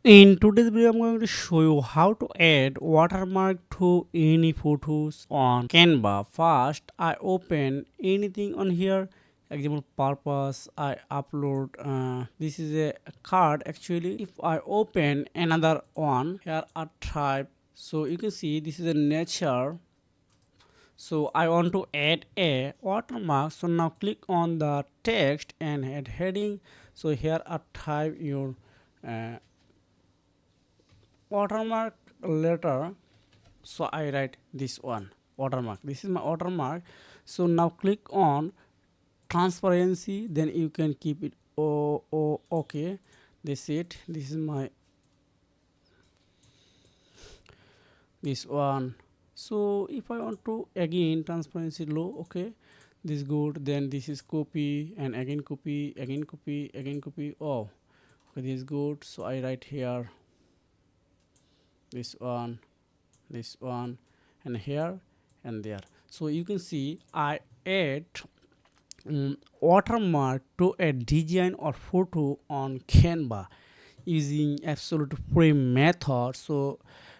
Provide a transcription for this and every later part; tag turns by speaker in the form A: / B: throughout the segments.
A: In today's video, I'm going to show you how to add watermark to any photos on Canva. First, I open anything on here. Example purpose, I upload. This is a card actually. If I open another one, here are type. So you can see this is a nature. So I want to add a watermark. So now click on the text and add heading. So here I type your uh, watermark letter. So I write this one watermark. This is my watermark. So now click on transparency, then you can keep it okay. This it. This is my this one. So if I want to again transparency low, okay, this good. Then this is copy and again copy, again copy, again copy. Oh, okay, this is good. So I write here this one, and here and there. So you can see I add watermark to a design or photo on Canva using absolute free method. So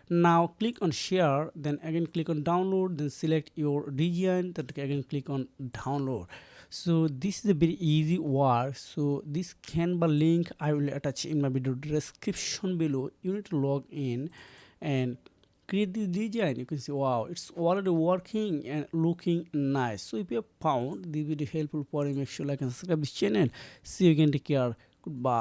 A: now click on share, then again click on download, then select your design, then again click on download. So this is a very easy work. So this Canva link I will attach in my video description below. You need to log in and create this design. You can see, wow, it's already working and looking nice. So if you have found this video helpful for you, make sure like and subscribe this channel. See you again, take care, goodbye.